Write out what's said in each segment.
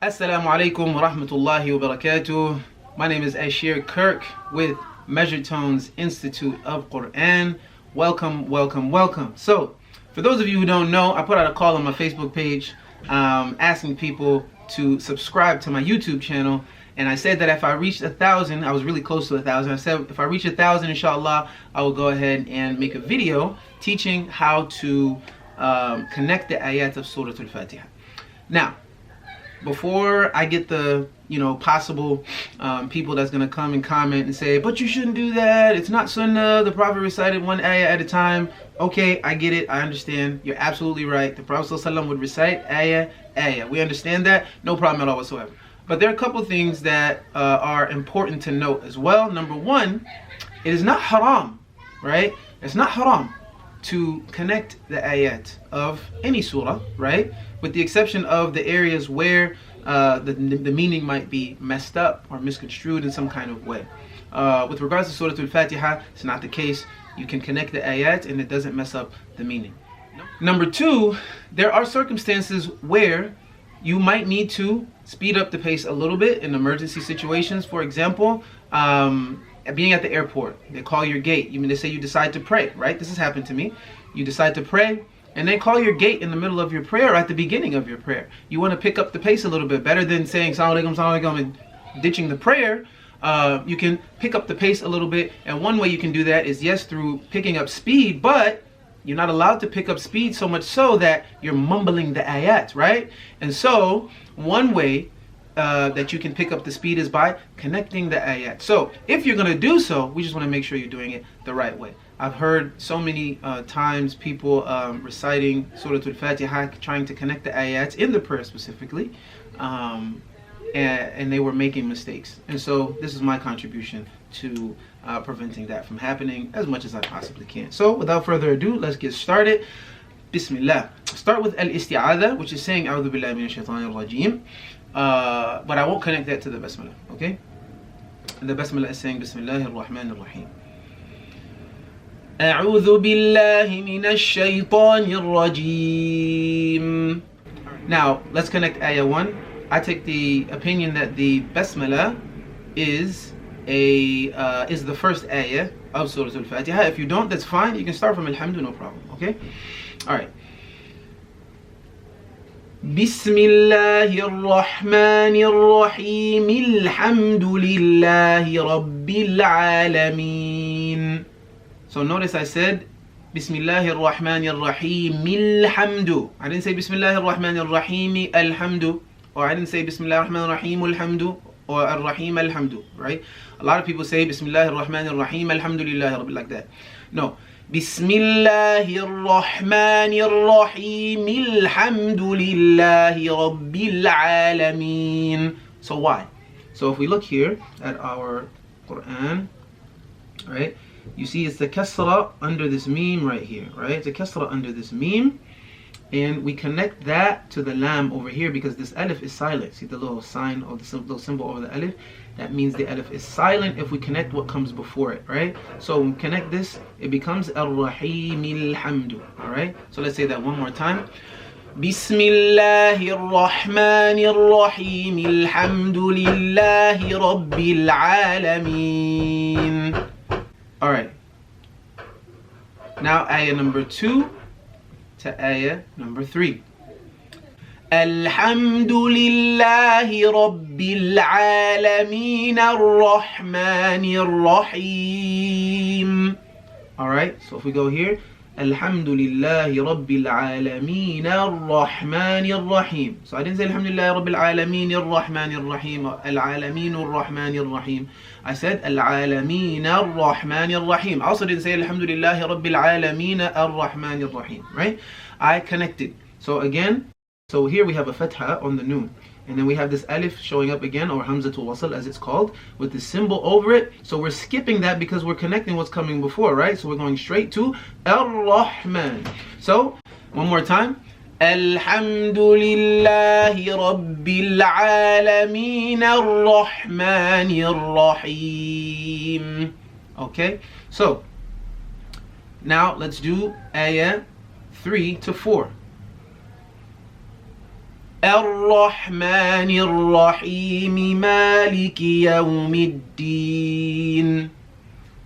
Assalamu alaikum wa rahmatullahi wa barakatuh. My name is Ashir Kirk with Measured Tones Institute of Quran. Welcome, welcome, welcome. So, for those of you who don't know, I put out a call on my Facebook page asking people to subscribe to my YouTube channel. And I said that if I reached 1,000, I was really close to 1,000. I said if I reach 1,000, inshallah, I will go ahead and make a video teaching how to connect the ayat of Surah Al-Fatiha. Now, before I get the possible people that's going to come and comment and say, but you shouldn't do that, it's not sunnah, the Prophet recited one ayah at a time. Okay, I get it, I understand, you're absolutely right. The Prophet ﷺ would recite ayah. We understand that, no problem at all whatsoever. But there are a couple things that are important to note as well. Number one, it is not haram, right? It's not haram to connect the ayat of any surah, right? With the exception of the areas where the meaning might be messed up or misconstrued in some kind of way. With regards to Surah Al-Fatiha, it's not the case. You can connect the ayat and it doesn't mess up the meaning. Number two, there are circumstances where you might need to speed up the pace a little bit in emergency situations. For example, being at the airport, they call your gate. They say you decide to pray, right? This has happened to me. You decide to pray, and they call your gate in the middle of your prayer, at the beginning of your prayer. You want to pick up the pace a little bit, better than saying Assalamu alaikum, Assalamu alaikum, and ditching the prayer. You can pick up the pace a little bit, and one way you can do that is, yes, through picking up speed, but you're not allowed to pick up speed so much so that you're mumbling the ayat, right? And so, one way that you can pick up the speed is by connecting the ayat. So, if you're going to do so, we just want to make sure you're doing it the right way. I've heard so many times people reciting Surah Al-Fatiha, trying to connect the ayats in the prayer specifically, and they were making mistakes. And so this is my contribution to preventing that from happening as much as I possibly can. So without further ado, let's get started. Bismillah. Start with al-isti'adha, which is saying A'udhu billahi minash shaitanir rajim. But I won't connect that to the basmalah, okay? The basmalah is saying Bismillahir Rahmanir Rahim. أعوذ بالله من الشيطان الرجيم. Now, let's connect ayah 1. I take the opinion that the basmala is the first ayah of Surah Al-Fatiha. If you don't, that's fine. You can start from Alhamdu, no problem. Okay? Alright. بسم الله الرحمن الرحيم الحمد لله رب العالمين. So notice I said Bismillahir Rahmanir Rahim Alhamdu. I didn't say Bismillahir Rahmanir Rahim Alhamdu, or I didn't say Bismillahir Rahmanir Rahim Alhamdu or Ar-Rahim Alhamdu, right? A lot of people say Bismillahir Rahmanir Rahim Alhamdulillah Rabbil, like that. No. Bismillahir Rahmanir Rahim Alhamdulillahi Rabbil Alameen. So why? So if we look here at our Quran, right? You see it's the kasra under this meme right here, right? It's a kasra under this meme, and we connect that to the lam over here because this alif is silent. See the little sign or the little symbol over the alif? That means the alif is silent if we connect what comes before it, right? So when we connect this, it becomes Ar-Rahim Al-Hamdu, alright? So let's say that one more time. Bismillahir Rahmanir Rahim Alhamdulillahi Rabbil Alameen. Alright, now ayah number 2 to ayah number 3. Alhamdulillahi Rabbil Alameen Ar-Rahmanir Rahim. Alright, so if we go here, Alhamdulillahi Rabbil Alameen Ar-Rahmanir Rahim. So I didn't say Alhamdulillahi Rabbil Alameen Ar-Rahmanir Rahim, Al-Alameen Ar-Rahmanir Rahim. I said Al-Alameen Ar-Rahmanir Rahim. I also didn't say Alhamdulillahi Rabbil Alameen Ar-Rahmanir Rahim, right? I connected. So again, so here we have a fatha on the noon. And then we have this alif showing up again, or hamzatul wasl as it's called, with the symbol over it. So we're skipping that because we're connecting what's coming before, right? So we're going straight to Ar-Rahman. So, one more time. Alhamdulillahi Rabbil Alameen Ar-Rahmanir Rahim. Okay, so now let's do ayah 3 to 4. الرحمن الرحيم مالك يوم الدين.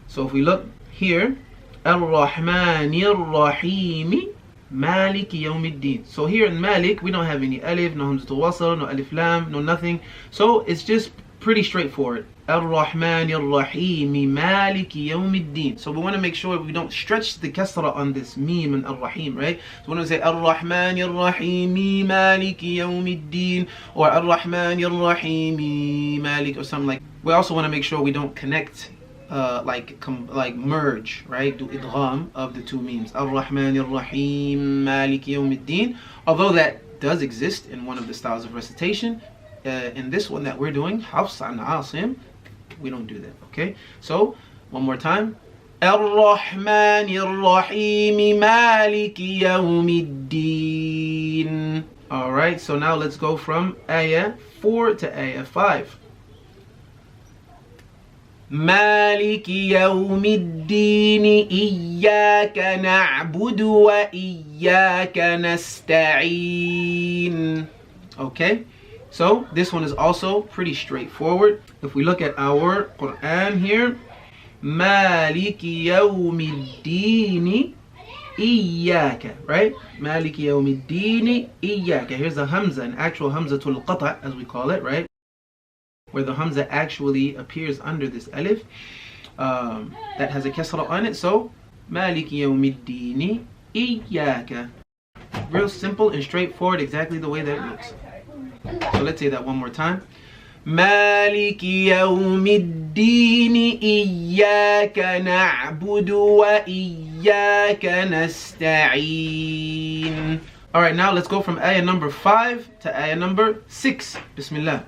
So if we look here, الرحمن الرحيم مالك يوم الدين. So here in Malik, we don't have any alif, no hamzatul wasl, no alif lam, no nothing. So it's just pretty straightforward. Ar-Rahman Ar-Rahim Malik Yawm Ad-Din. So we want to make sure we don't stretch the kasra on this meme and Ar-Rahim, right? So when we say Ar-Rahman Ar-Rahim Malik Yawm Ad-Din or Ar-Rahman Ar-Rahim Malik or something like that. We also want to make sure we don't connect like merge, right? Do idgham of the two memes. Ar-Rahman Ar-Rahim Malik Yawm Ad-Din. Although that does exist in one of the styles of recitation, in this one that we're doing, Hafs and Asim, we don't do that, okay? So, one more time. Ar-Rahman Ar-Rahim Malik Yawm Ad-Din. Alright, so now let's go from Ayah 4 to Ayah 5. مالك يوم الدين إياك نعبد وإياك نستعين. Okay, so this one is also pretty straightforward. If we look at our Quran here, مالك يوم الدين إياك, right? مالك يوم الدين إياك. Here's a hamza, an actual hamzatul qata' as we call it, right? Where the hamza actually appears under this alif that has a kasra on it. So مالك يوم الدين إياك. Real simple and straightforward, exactly the way that it looks. So let's say that one more time. مالك يوم الدين إياك نعبد وإياك نستعين. Alright, now let's go from ayah number 5 to ayah number 6. Bismillah.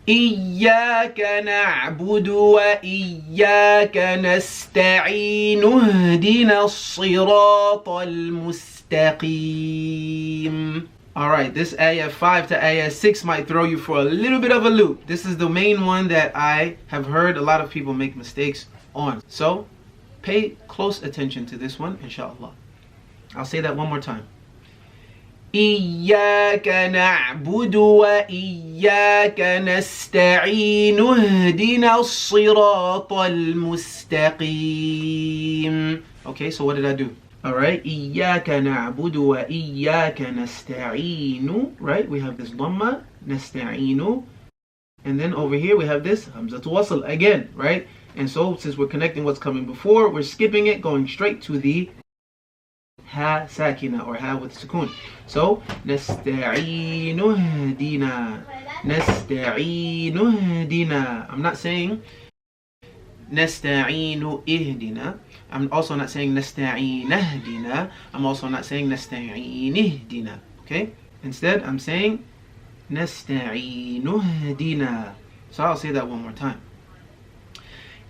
إياك نعبد وإياك نستعين اهدنا الصراط المستقيم. Alright, this ayah 5 to ayah 6 might throw you for a little bit of a loop. This is the main one that I have heard a lot of people make mistakes on. So, pay close attention to this one, inshallah. I'll say that one more time. إياك نعبد وإياك نستعين اهدنا الصراط المستقيم. Okay, so what did I do? Alright, إياك نعبد وإياك نستعين. Right, we have this dhamma, نستعين. And then over here we have this hamzatul wasl again, right? And so since we're connecting what's coming before, we're skipping it, going straight to the ha sakina or ha with sukoon. So نستعين اهدنا نستعين اهدنا. I'm not saying نستعين اهدنا. I'm also not saying نستعين اهدنا. I'm also not saying نستعين اهدنا. Okay? Instead, I'm saying نستعين اهدنا. So I'll say that one more time.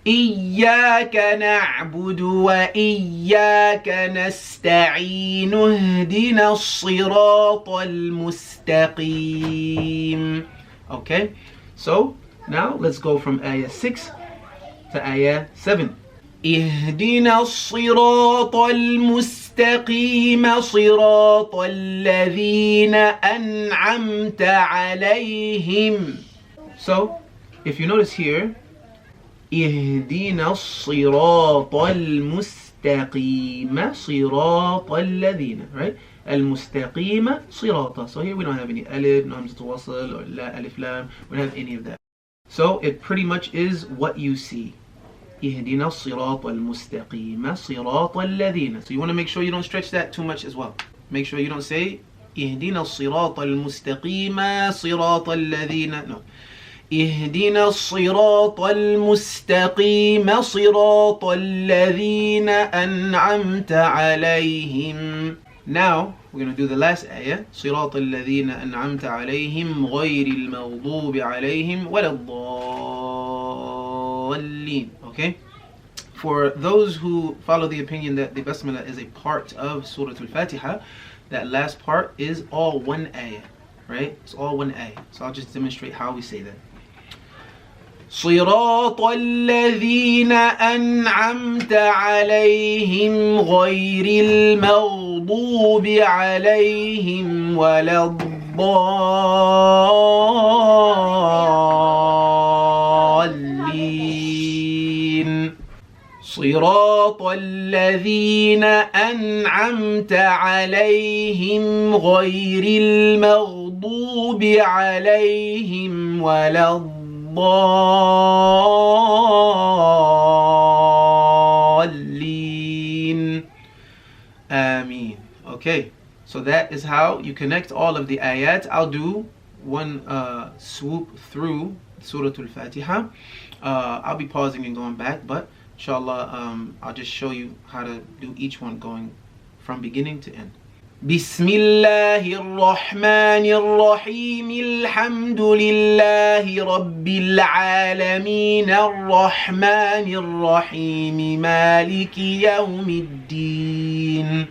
إياك نعبد وإياك نستعين اهدنا الصراط المستقيم. Okay? So, now let's go from ayah 6 to ayah 7. اهدنا الصراط المستقيم صراط الذين أنعمت عليهم. So, if you notice here, اهدنا الصراط المستقيم صراط الذين, right? المستقيم صراط. So here we don't have any alif, no hamzatul wasl, or la, alif lam. We don't have any of that. So it pretty much is what you see. اهدنا الصراط المستقيم صراط الذين. So you want to make sure you don't stretch that too much as well. Make sure you don't say اهدنا الصراط المستقيم صراط الذين. No. اهدنا الصراط المستقيم صراط الذين أنعمت عليهم. Now we're going to do the last ayah. صراط الذين أنعمت عليهم غير المغضوب عليهم ولا الضالين. Okay? For those who follow the opinion that the basmala is a part of Surah Al-Fatiha, that last part is all one ayah, right? It's all one ayah. So I'll just demonstrate how we say that. صراط الذين أنعمت عليهم غير المغضوب عليهم ولا الضالين صراط الذين أنعمت عليهم غير المغضوب عليهم ولا الضالين. Ameen. Okay, so that is how you connect all of the ayat. I'll do one swoop through Surah Al-Fatiha. I'll be pausing and going back, but inshallah I'll just show you how to do each one going from beginning to end. بسم الله الرحمن الرحيم الحمد لله رب العالمين الرحمن الرحيم مالك يوم الدين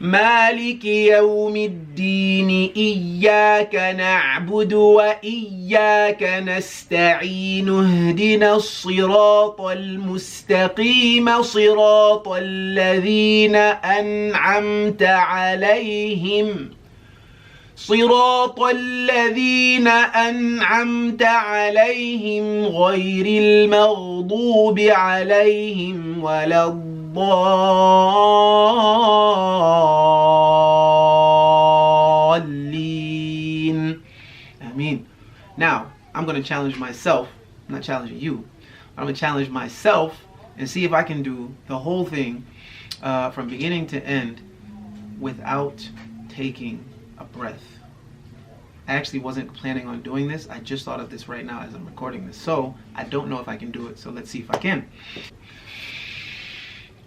مالك يوم الدين إياك نعبد وإياك نستعين اهدنا الصراط المستقيم صراط الذين أنعمت عليهم غير المغضوب عليهم ولا الضالين. Ameen. Now, I'm going to challenge myself. I'm not challenging you. I'm going to challenge myself and see if I can do the whole thing from beginning to end without taking a breath. I actually wasn't planning on doing this. I just thought of this right now as I'm recording this. So I don't know if I can do it. So let's see if I can.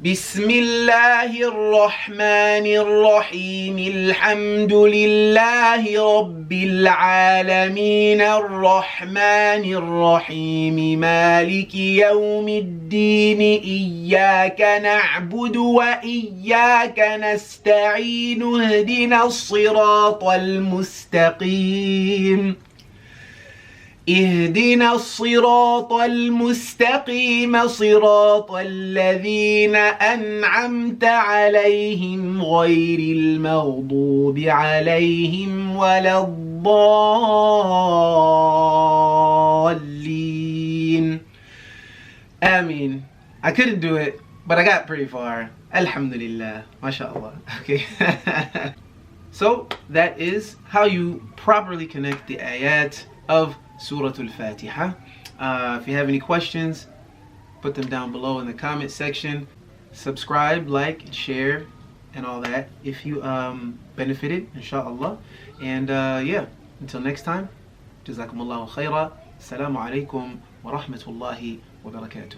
بسم الله الرحمن الرحيم الحمد لله رب العالمين الرحمن الرحيم مالك يوم الدين إياك نعبد وإياك نستعين اهدنا الصراط المستقيم صراط الذين أنعمت عليهم غير المغضوب عليهم ولا الضالين. Ameen. I couldn't do it, but I got pretty far. Alhamdulillah. MashaAllah. Okay. So that is how you properly connect the ayat of Surah Al-Fatiha. If you have any questions, put them down below in the comment section. Subscribe, like, share, and all that if you benefited, inshallah. And yeah, until next time, Jazakumullahu khaira. Assalamu alaikum wa rahmatullahi wa barakatuh.